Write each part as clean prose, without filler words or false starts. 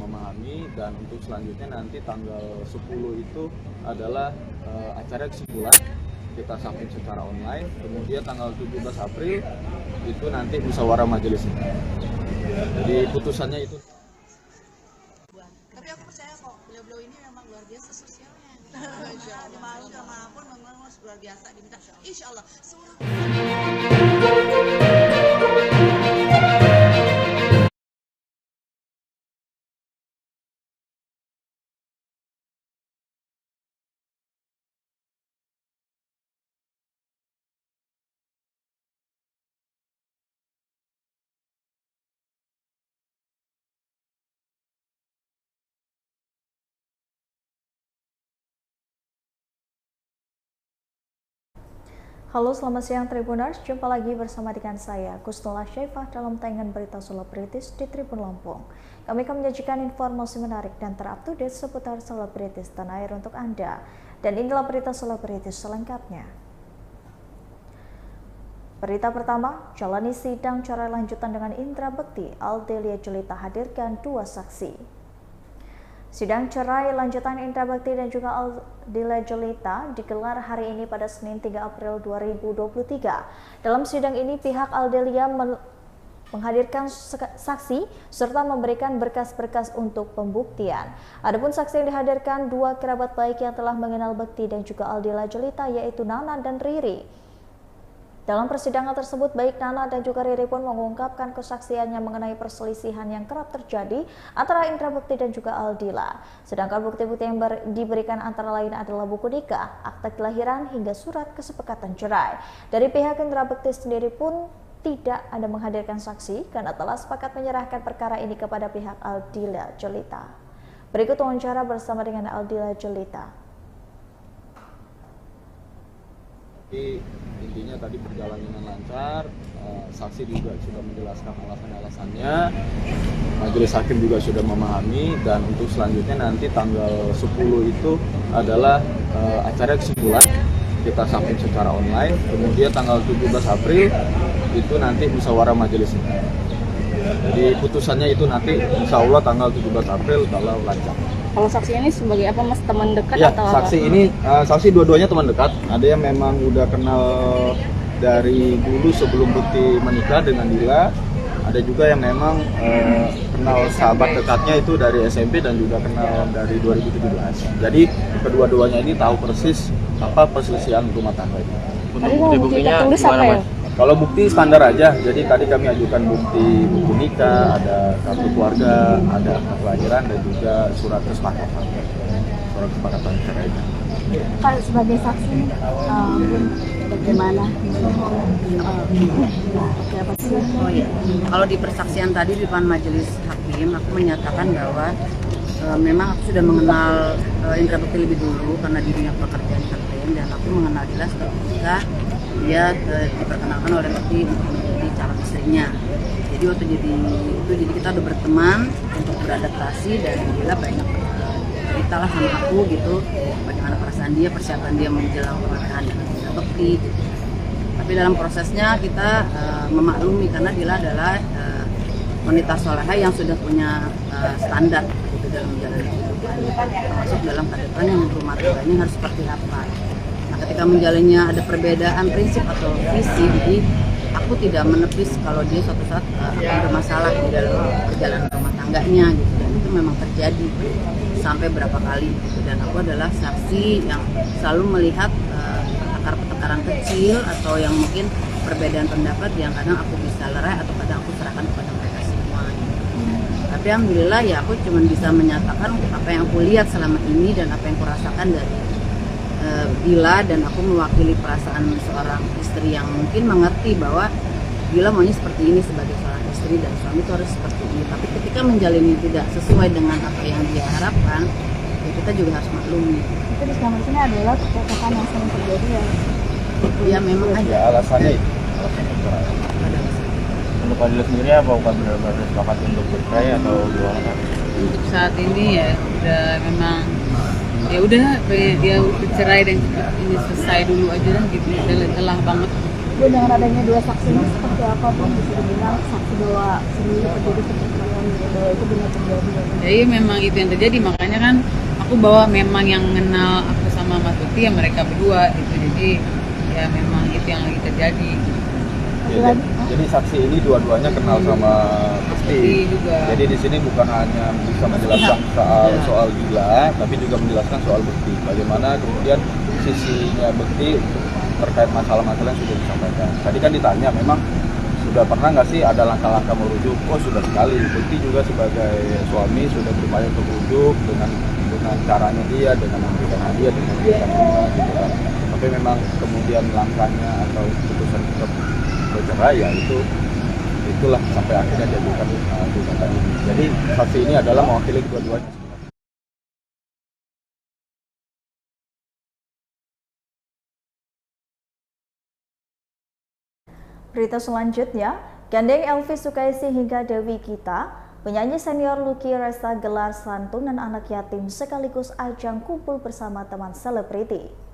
memahami, dan untuk selanjutnya nanti tanggal 10 itu adalah acara kesimpulan, kita submit secara online. Kemudian tanggal 17 April itu nanti musyawarah majelis. Jadi putusannya itu. Tapi aku percaya kok beliau-beliau ini memang luar biasa sosialnya. Malu sama apapun memang luar biasa diminta. Insya Allah. Halo, selamat siang Tribuners. Jumpa lagi bersama dengan saya, Kusnula Syaifah, dalam tayangan berita selebritis di Tribun Lampung. Kami akan menyajikan informasi menarik dan terupdate seputar selebritis tanah air untuk Anda. Dan inilah berita selebritis selengkapnya. Berita pertama, jalani sidang cerai lanjutan dengan Indra Bekti. Aldelia Jelita hadirkan dua saksi. Sidang cerai lanjutan Indra Bekti dan juga Aldelia Jelita digelar hari ini pada Senin 3 April 2023. Dalam sidang ini pihak Aldelia menghadirkan saksi serta memberikan berkas-berkas untuk pembuktian. Adapun saksi yang dihadirkan dua kerabat baik yang telah mengenal Bekti dan juga Aldelia Jelita, yaitu Nana dan Riri. Dalam persidangan tersebut, baik Nana dan juga Riri pun mengungkapkan kesaksiannya mengenai perselisihan yang kerap terjadi antara Indra Bekti dan juga Aldila. Sedangkan bukti-bukti yang diberikan antara lain adalah buku nikah, akta kelahiran, hingga surat kesepakatan cerai. Dari pihak Indra Bekti sendiri pun tidak ada menghadirkan saksi karena telah sepakat menyerahkan perkara ini kepada pihak Aldelia Jelita. Berikut wawancara bersama dengan Aldelia Jelita. Intinya tadi berjalan dengan lancar, saksi juga sudah menjelaskan alasan-alasannya, majelis hakim juga sudah memahami, dan untuk selanjutnya nanti tanggal 10 itu adalah acara kesimpulan, kita submit secara online. Kemudian tanggal 17 April itu nanti musyawarah majelis. Jadi putusannya itu nanti insya Allah tanggal 17 April kalau lancar. Kalau saksi ini sebagai apa Mas, teman dekat ya, atau apa? Saksi ini, saksi dua-duanya teman dekat. Ada yang memang udah kenal dari dulu sebelum Bekti menikah dengan Dila. Ada juga yang memang kenal sahabat dekatnya itu dari SMP dan juga kenal dari 2017. Jadi kedua-duanya ini tahu persis apa perselisihan rumah tangga ini. Tadi bukti-buktinya gimana Mas? Kalau bukti standar aja, jadi tadi kami ajukan bukti buku nikah, ada kartu keluarga, ada akta kelahiran, dan juga surat kesepakatan cerainya. Kalau sebagai saksi, bagaimana? Oh iya, kalau di persaksian tadi di depan majelis hakim, aku menyatakan bahwa memang aku sudah mengenal Indra Bekti lebih dulu karena di dunia pekerjaan entertain, dan aku mengenal Dila ketika dia diperkenalkan oleh Bekti untuk menjadi calon istrinya. Jadi waktu jadi kita udah berteman untuk beradaptasi, dan Dila banyak cerita lah sama aku gitu, bagaimana perasaan dia, persiapan dia menjelang pernikahan dengan Bekti gitu. Tapi dalam prosesnya kita memaklumi karena Dila adalah wanita soleha yang sudah punya standar gitu dalam menjalani kehidupan, termasuk dalam kehidupan yang rumah tangganya harus seperti apa. Nah, ketika menjalannya ada perbedaan prinsip atau visi, jadi aku tidak menepis kalau dia suatu saat akan bermasalah di dalam perjalanan rumah tangganya gitu, dan itu memang terjadi sampai berapa kali gitu. Dan aku adalah saksi yang selalu melihat pertengkaran kecil atau yang mungkin perbedaan pendapat yang kadang aku bisa lerai atau kadang aku serahkan kepada mereka semua gitu. Tapi alhamdulillah ya aku cuma bisa menyatakan apa yang aku lihat selama ini dan apa yang aku rasakan dari Dila, dan aku mewakili perasaan seorang istri yang mungkin mengerti bahwa Dila maunya seperti ini sebagai seorang istri dan suami itu harus seperti ini. Tapi ketika menjalani tidak sesuai dengan apa yang dia harapkan, ya kita juga harus maklumi. Itu di selama ini adalah percakapan yang sering terjadi ya? Ya memang ada. Ya, alasannya itu. Untuk Fadila sendiri apa bukan benar-benar sepakat untuk bercerai atau gimana? Untuk saat ini ya udah memang ya udah dia bercerai dan ini selesai dulu aja lah gitu, udah lelah banget Bu, dengan adanya dua saksi ini seperti apa pun bisa dibilang saksi bahwa seluruh terjadi perceraian bahwa itu benar terjadi. Jadi memang itu yang terjadi, makanya kan aku bawa memang yang mengenal aku sama Mas Lutfi ya mereka berdua gitu. Jadi ya memang itu yang lagi terjadi. Ya, jadi saksi ini dua-duanya kenal sama Besti juga. Jadi di sini bukan hanya bisa menjelaskan soal gila, tapi juga menjelaskan soal Besti. Bagaimana kemudian sisinya Besti terkait masalah-masalah yang sudah disampaikan. Tadi kan ditanya, memang sudah pernah nggak sih ada langkah-langkah merujuk? Oh sudah sekali. Besti juga sebagai suami sudah berupaya untuk merujuk dengan caranya dia, dengan memberikan hadiah, dengan memberikan bunga, gitu kan. Tapi memang kemudian langkahnya atau keputusan tetap bercerai ya itulah sampai akhirnya diajukan gugatan ini. Jadi saksi ini adalah mewakili kedua-duanya. Berita selanjutnya, gandeng Elvi Sukaisi hingga Dewi Gita, penyanyi senior Lucky Resa gelar santunan anak yatim sekaligus ajang kumpul bersama teman selebriti.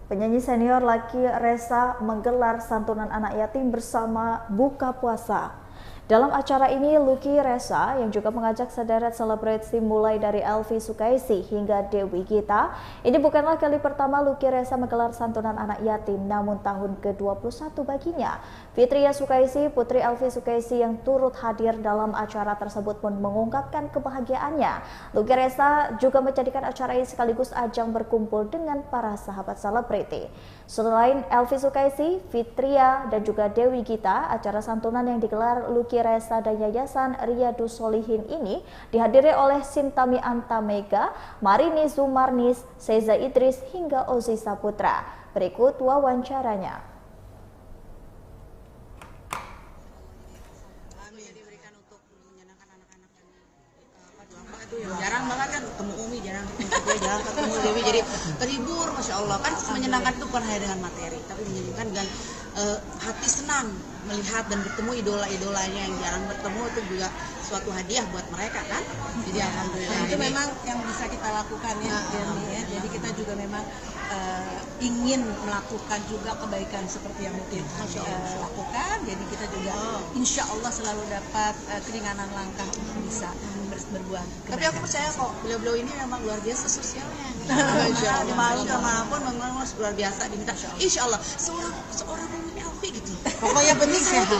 Penyanyi senior Lucky Resa menggelar santunan anak yatim bersama buka puasa. Dalam acara ini, Lucky Resa yang juga mengajak sederet selebriti mulai dari Elvi Sukaisi hingga Dewi Gita. Ini bukanlah kali pertama Lucky Resa menggelar santunan anak yatim, namun tahun ke-21 baginya. Fitria Sukaisi, putri Elvi Sukaisi yang turut hadir dalam acara tersebut pun mengungkapkan kebahagiaannya. Lucky Resa juga menjadikan acara ini sekaligus ajang berkumpul dengan para sahabat selebriti. Selain Elvi Sukaisi, Fitria, dan juga Dewi Gita, acara santunan yang digelar Lucky Resa dan Yayasan Riyadus Solihin ini dihadiri oleh Sintami Anta Mega, Marini Zumarnis, Seza Idris, hingga Ozi Saputra. Berikut wawancaranya. Jarang banget kan ketemu Umi, jarang ketemu Dewi, jadi terhibur, Masya Allah. Kan menyenangkan itu bukan hanya dengan materi, tapi menyenangkan dengan hati senang melihat dan bertemu idola-idolanya yang jarang bertemu. Itu juga suatu hadiah buat mereka kan. Jadi alhamdulillah itu memang yang bisa kita lakukan ya, ya. Jadi kita juga memang ingin melakukan juga kebaikan seperti yang mungkin lakukan. Jadi kita juga insya Allah selalu dapat keringanan langkah untuk bisa berbuat kebaikan. Tapi aku percaya kok beliau-beliau ini memang luar biasa sosialnya. Dimalu manapun memang luar biasa diminta. Insya Allah seorang Umi Elvi gitu. Pokoknya penting sehat.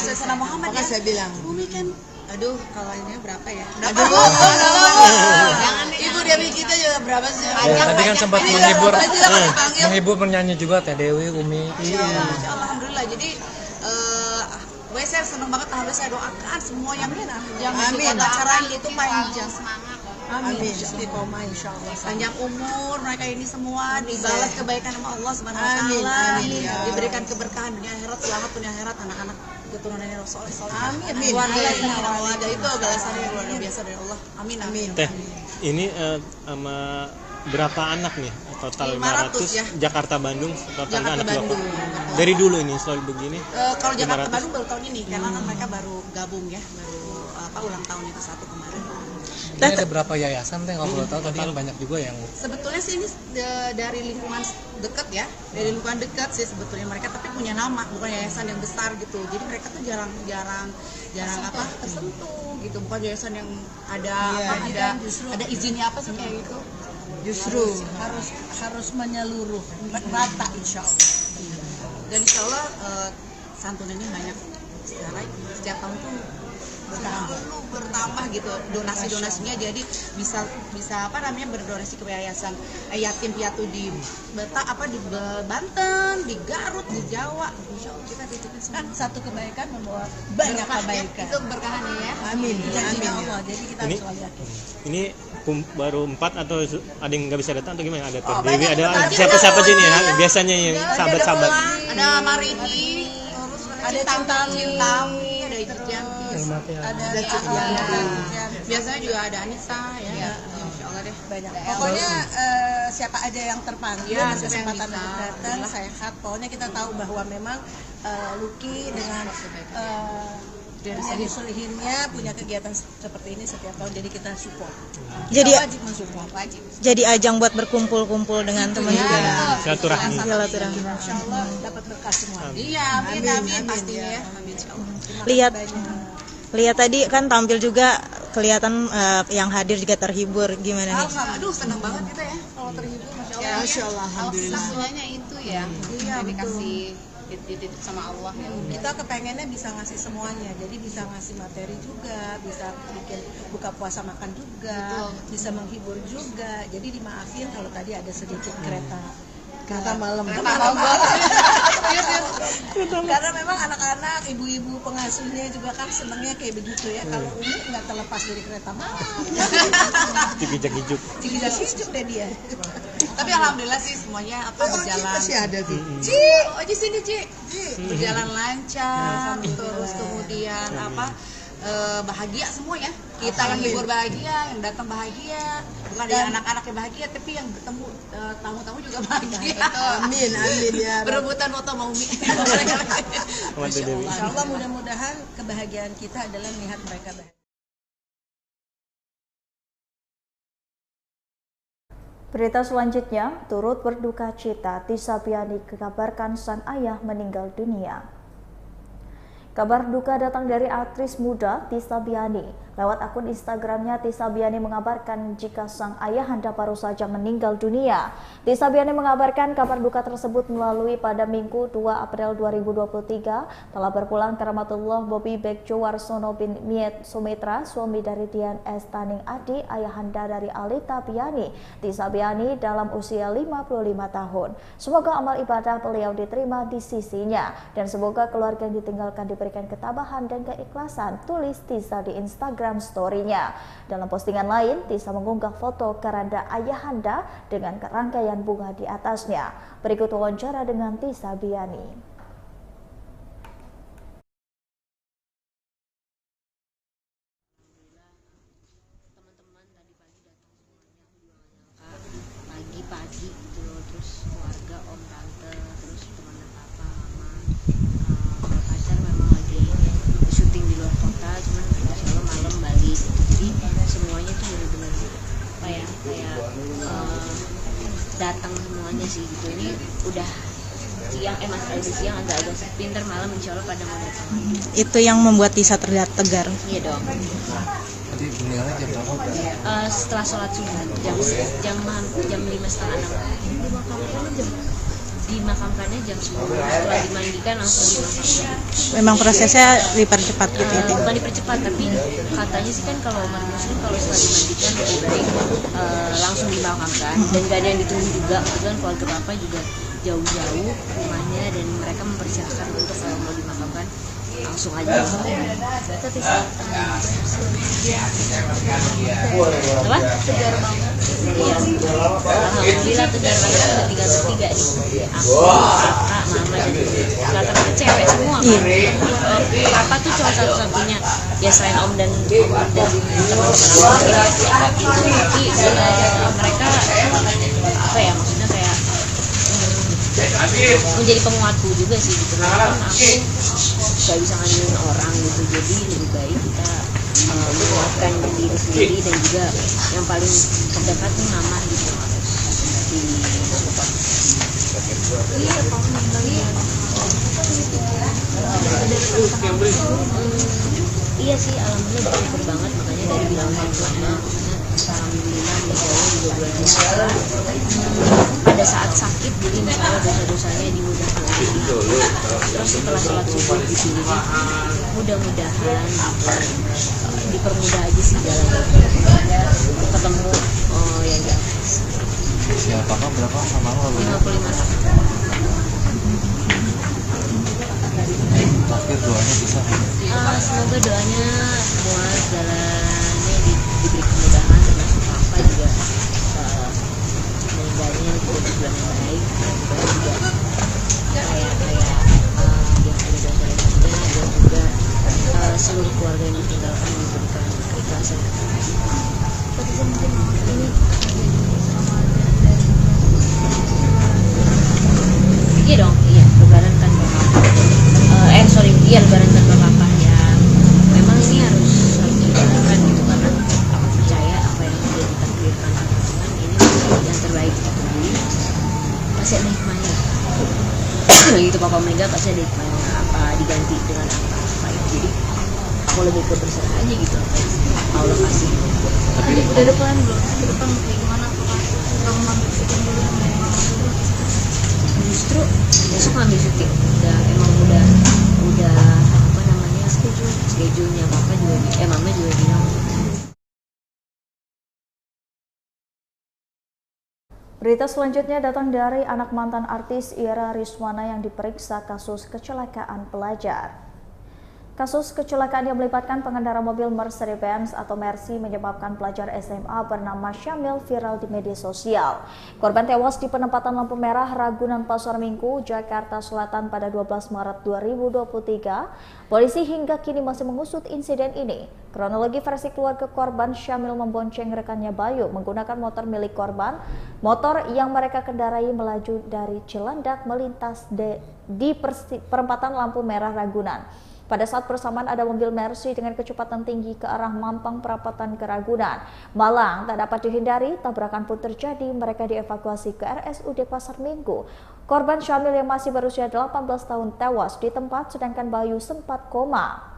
Saya Sana Muhammad ya. Saya bilang Umi kan, aduh kalau ini berapa ya? Jangan Ibu Dewi kita juga berapa sih? Tadi kan sempat menghibur penyanyi juga Teh Dewi, Umi. Insya Allah, alhamdulillah. Jadi saya senang banget, alhamdulillah saya doakan semua yang ikut acara itu panjang semangat. Amin. Istiqomah insya Allah. Panjang umur mereka ini semua, dibalas kebaikan sama Allah Subhanahu wa taala. Diberikan keberkahan dunia akhirat, selamat dunia akhirat, anak-anak keturunannya Rasul sallallahu alaihi wasallam. Ada itu balasannya luar biasa dari Allah. Amin amin. Teh, ini sama berapa anak nih? Total 500 ya. Jakarta Bandung totalnya anak Bandung. Dari dulu ini selalu begini. Kalau Jakarta Bandung baru tahun ini karena kan mereka baru gabung ya, baru ulang tahunnya ke-1 kemarin. Ini ada berapa yayasan Teh kalau boleh tahu? Tadi kan banyak juga yang sebetulnya sih ini dari lingkungan dekat ya, dari lingkungan dekat sih sebetulnya mereka, tapi punya nama, bukan yayasan yang besar gitu. Jadi mereka tuh jarang tersentuh gitu, bukan yayasan yang ada izinnya apa sih kayak gitu. Justru harus menyeluruh rata insya Allah. Dan insya Allah santunan ini banyak setiap tahun tuh selalu bertambah gitu donasinya, jadi bisa apa namanya berdonasi ke yayasan yatim piatu di Banten, di Garut, di Jawa. Insya Allah kita titipin semua. Kan satu kebaikan membawa banyak kebaikan. Itu berkahan ya. Amin. Janjinya Allah. Jadi kita harus selalu yakin. Ini baru 4 atau ada yang nggak bisa datang atau gimana? Ada Teh Dewi, ada siapa sini ya? Biasanya yang sahabat-sahabat. Ada Marini, ada Cintami, ada Ijan. Ada biasanya juga ada Anissa ya. Insya Allah deh banyak. Pokoknya siapa aja yang terpanggil kesempatan untuk datang sehat. Pokoknya kita tahu bahwa memang Lucky dengan disulihinnya punya kegiatan seperti ini setiap tahun, jadi kita support. Jadi Wajib mensupport. jadi ajang buat berkumpul-kumpul dengan teman juga. Silaturahmi. Silaturahmi. Insya Allah dapat berkah semua. Iya, amin pastinya ya. Amin insyaallah. Lihat lihat tadi kan tampil juga, kelihatan yang hadir juga terhibur, gimana nih? Aduh, senang banget kita ya kalau terhibur, masya Allah. Alhamdulillah. Satu-satunya itu ya, Iya, yang dikasih titip sama Allah ya. Kita kepengennya bisa ngasih semuanya, jadi bisa ngasih materi juga, bisa bikin buka puasa makan juga, bisa menghibur juga. Jadi dimaafin kalau tadi ada sedikit kereta malam. Karena memang anak-anak, ibu-ibu pengasuhnya juga kan senangnya kayak begitu ya. Kalau Umi nggak terlepas dari kereta malam. Cigijak-gijuk. Cigijak-gijuk deh dia. Tapi alhamdulillah sih semuanya berjalan. Masih ada sih. Ci sini Ci. Berjalan lancar, terus kemudian bahagia semua ya. Kita yang hibur bahagia, yang datang bahagia, bukan hanya anak-anak yang bahagia, tapi yang bertemu tamu-tamu juga bahagia. Amin ya. Berebutan foto sama Umi. Insya Allah mudah-mudahan kebahagiaan kita adalah melihat mereka bahagia. Berita selanjutnya, turut berduka cita, Tisa Biani dikabarkan sang ayah meninggal dunia. Kabar duka datang dari aktris muda Tisa Biani. Lewat akun Instagramnya, Tisa Biani mengabarkan jika sang ayahanda baru saja meninggal dunia. Tisa Biani mengabarkan kabar duka tersebut melalui pada Minggu 2 April 2023 telah berpulang ke rahmatullah Bobi Bekjo Warsono bin Miet Sumitra, suami dari Dian S. Taning Adi, ayahanda dari Alita Biani. Tisa Biani dalam usia 55 tahun. Semoga amal ibadah beliau diterima di sisinya dan semoga keluarga yang ditinggalkan diberikan ketabahan dan keikhlasan, tulis Tisa di Instagram story-nya. Dalam postingan lain, Tisa mengunggah foto keranda ayahanda dengan rangkaian bunga di atasnya. Berikut wawancara dengan Tisa Biani. Pagi-pagi gitu loh, terus keluarga, om, tante, terus teman papa, mama, pacar memang lagi syuting di luar kota, cuman insya Allah malam balik gitu. Jadi semuanya tuh benar-benar kayak datang semuanya sih gitu. Ini udah siang, masih siang, agak-agak sepi, ntar malam insya Allah pada mau datang lagi. Itu yang membuat Tisa terlihat tegar. Iya dong. Tadi meninggalnya jam berapa? Setelah sholat subuh jam 5:30. Dimakamkannya jam 10. Setelah dimandikan langsung dimakamkan. Memang prosesnya dipercepat gitu ya? Bukan dipercepat, tapi katanya sih kan kalau umat muslim kalau setelah dimandikan lebih baik langsung dimakamkan, dan gak ada yang ditunggu juga. Kebetulan keluarga papa juga jauh-jauh rumahnya dan mereka mempersilahkan untuk kalau mau dimakamkan langsung aja. Apa? Tegar banget. Iya. Alhamdulillah tegar banget, udah 3/3 nih. Aku, kakak, mama, dan rata-rata cewek semua kan. Papa tuh cuma satu-satunya ya selain om dan teman-teman laki-laki gitu. Tapi mereka apa ya, maksudnya kayak menjadi penguatku juga sih gitu. Kan aku gak bisa ngandelin orang gitu, jadi lebih baik kita menguatkan diri sendiri, dan juga yang paling terdekat nih mama gitu di support. Iya sih, alhamdulillah bersyukur banget, makanya dari bilang mama alhamdulillah beliau juga bulan puasa pada saat sakit, jadi misalnya dosa-dosanya dimudahkan lagi. Terus setelah sholat subuh gitu, jadi mudah-mudahan dipermudah aja sih jalannya, ketemu yang di atas. Ya, papa berapa sama lo? 55 tahun. Terakhir doanya bisa. Semoga doanya semua jalannya diberi kemudahan, termasuk papa juga meninggalnya juga di bulan yang baik, juga kayak yang ada dosa-dosanya, dan juga seluruh keluarga yang ditinggalkan memberikan keikhlasan. Iya dong, iya lebaran tanpa papa. Lebaran tanpa papa ya bisa diganti dengan apa itu. Jadi aku lebih ke berserah aja gitu apa yang Allah kasih. Tapi udah ada plan belum? Ke depan kayak gimana? Apakah kamu ngambil syuting dulu sama mama dulu? Justru besok ngambil syuting. Udah apa namanya schedule-nya mama juga bilang. Berita selanjutnya datang dari anak mantan artis Ira Rizwana yang diperiksa kasus kecelakaan pelajar. Kasus kecelakaan yang melibatkan pengendara mobil Mercedes-Benz atau Mercy menyebabkan pelajar SMA bernama Syamil viral di media sosial. Korban tewas di penempatan lampu merah Ragunan Pasar Minggu, Jakarta Selatan pada 12 Maret 2023. Polisi hingga kini masih mengusut insiden ini. Kronologi versi keluarga korban, Syamil membonceng rekannya Bayu menggunakan motor milik korban. Motor yang mereka kendarai melaju dari Cilandak melintas di perempatan lampu merah Ragunan. Pada saat bersamaan ada mobil Mercy dengan kecepatan tinggi ke arah Mampang perapatan ke Ragunan. Malang tak dapat dihindari, tabrakan pun terjadi. Mereka dievakuasi ke RSUD Pasar Minggu. Korban Syamil yang masih berusia 18 tahun tewas di tempat, sedangkan Bayu sempat koma.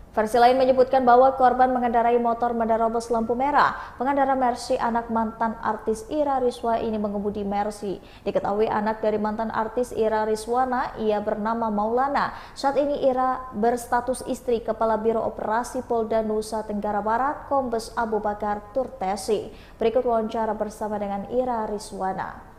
Versi lain menyebutkan bahwa korban mengendarai motor menerobos lampu merah. Pengendara Mercy, anak mantan artis Ira Rizwana ini mengemudi Mercy. Diketahui anak dari mantan artis Ira Rizwana, ia bernama Maulana. Saat ini Ira berstatus istri Kepala Biro Operasi Polda Nusa Tenggara Barat, Kombes Abu Bakar Turtesi. Berikut wawancara bersama dengan Ira Rizwana.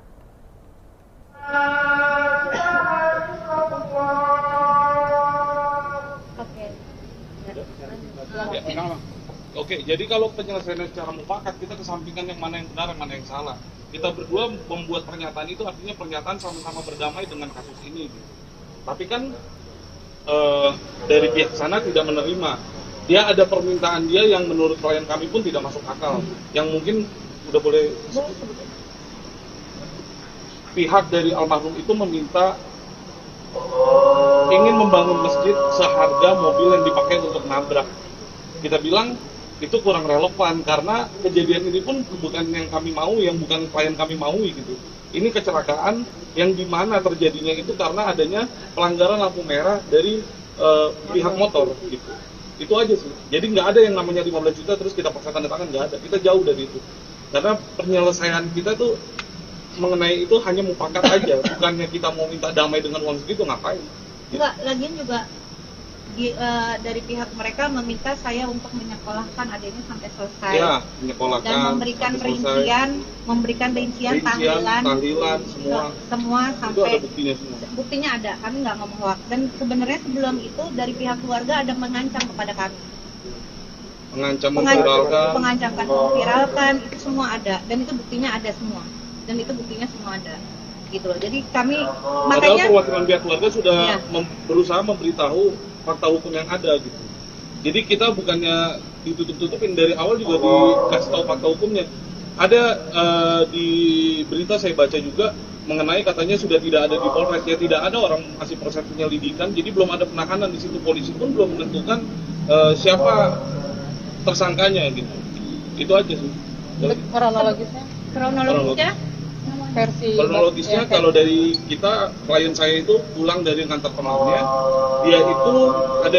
Oke, jadi kalau penyelesaiannya secara mufakat, kita kesampingkan yang mana yang benar, yang mana yang salah. Kita berdua membuat pernyataan itu artinya pernyataan sama-sama berdamai dengan kasus ini. Tapi kan dari pihak sana tidak menerima. Dia ada permintaan dia yang menurut klien kami pun tidak masuk akal. Yang mungkin udah boleh pihak dari almarhum itu meminta ingin membangun masjid seharga mobil yang dipakai untuk nabrak. Kita bilang itu kurang relevan karena kejadian ini pun bukan yang kami mau, yang bukan klien kami maui gitu. Ini kecelakaan yang dimana terjadinya itu karena adanya pelanggaran lampu merah dari pihak motor gitu. Itu aja sih. Jadi nggak ada yang namanya 15 juta terus kita paksa tanda tangan, nggak ada. Kita jauh dari itu. Karena penyelesaian kita tuh mengenai itu hanya mufakat aja, bukannya kita mau minta damai dengan uang segitu, ngapain? Enggak, lagian juga dari pihak mereka meminta saya untuk menyekolahkan adanya sampai selesai. Ya, menyekolahkan dan memberikan rincian tahlilan semua sampai itu ada buktinya semua. Buktinya ada, kami nggak ngomong hoax. Dan sebenarnya sebelum itu dari pihak keluarga ada mengancam kepada kami. Mengancam memviralkan, itu semua ada dan itu buktinya ada semua. Gitu loh. Jadi kami makanya perwakilan pihak keluarga sudah berusaha memberitahu fakta hukum yang ada gitu. Jadi kita bukannya ditutup-tutupin, dari awal juga dikasih tahu fakta hukumnya. Ada di berita saya baca juga mengenai katanya sudah tidak ada di Polres, ya tidak ada, orang masih proses penyelidikan, jadi belum ada penahanan di situ, polisi pun belum menentukan siapa tersangkanya gitu. Itu aja sih. Kronologisnya Kronologisnya kalau dari kita, klien saya itu pulang dari kantor temannya, dia itu ada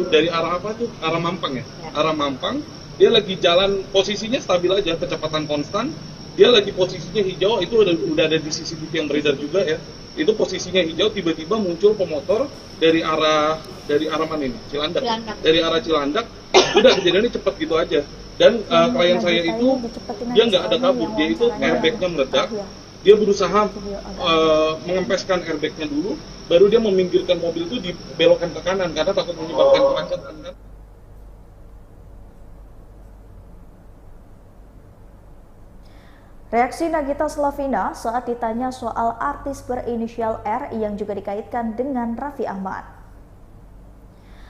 dari arah apa tuh? Arah Mampang ya? Arah Mampang, dia lagi jalan, posisinya stabil aja, kecepatan konstan, dia lagi posisinya hijau, itu udah ada di CCTV yang beredar juga ya. Itu posisinya hijau, tiba-tiba muncul pemotor dari arah mana ini? Cilandak. Dari arah Cilandak, udah kejadiannya cepet gitu aja. Dan klien saya itu dia nggak ada kabur, dia itu airbagnya meledak. Dia berusaha mengempeskan airbagnya dulu, baru dia meminggirkan mobil itu, dibelokkan ke kanan karena takut menyebabkan kemacetan kan. Reaksi Nagita Slavina saat ditanya soal artis berinisial R yang juga dikaitkan dengan Raffi Ahmad.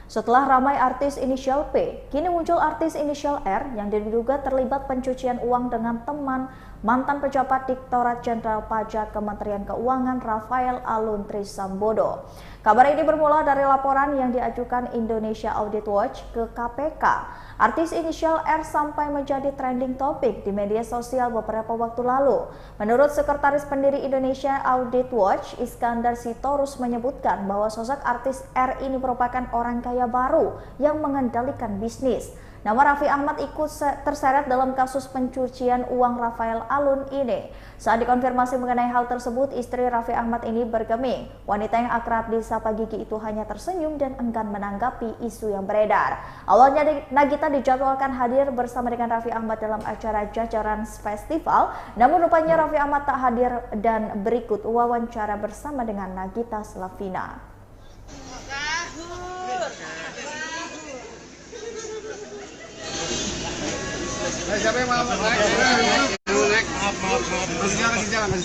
Setelah ramai artis inisial P, kini muncul artis inisial R yang diduga terlibat pencucian uang dengan teman mantan pejabat Direktorat Jenderal Pajak Kementerian Keuangan Rafael Alun Trisambodo. Kabar ini bermula dari laporan yang diajukan Indonesia Audit Watch ke KPK. Artis inisial R sampai menjadi trending topik di media sosial beberapa waktu lalu. Menurut Sekretaris Pendiri Indonesia Audit Watch, Iskandar Sitorus menyebutkan bahwa sosok artis R ini merupakan orang kaya baru yang mengendalikan bisnis. Nama Raffi Ahmad ikut terseret dalam kasus pencucian uang Rafael Alun ini. Saat dikonfirmasi mengenai hal tersebut, istri Raffi Ahmad ini bergeming. Wanita yang akrab disapa Gigi itu hanya tersenyum dan enggan menanggapi isu yang beredar. Awalnya Nagita dijadwalkan hadir bersama dengan Raffi Ahmad dalam acara jajaran festival, namun rupanya Raffi Ahmad tak hadir dan berikut wawancara bersama dengan Nagita Slavina. Siapa yang mau naik? Maaf. Kasih jalan.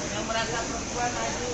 Yang merasa perempuan maju.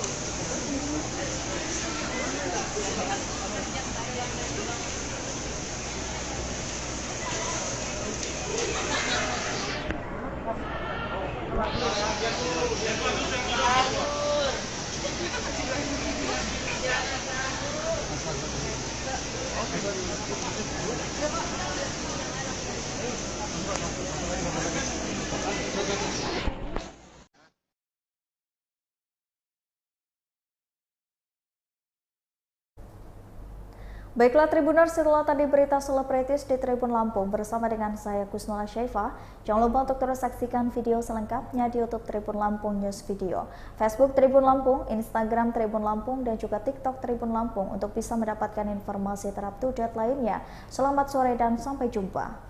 Baiklah Tribuners, setelah tadi berita selebritis di Tribun Lampung bersama dengan saya Kusnula Syaifa. Jangan lupa untuk terus saksikan video selengkapnya di YouTube Tribun Lampung News Video, Facebook Tribun Lampung, Instagram Tribun Lampung, dan juga TikTok Tribun Lampung untuk bisa mendapatkan informasi terupdate lainnya. Selamat sore dan sampai jumpa.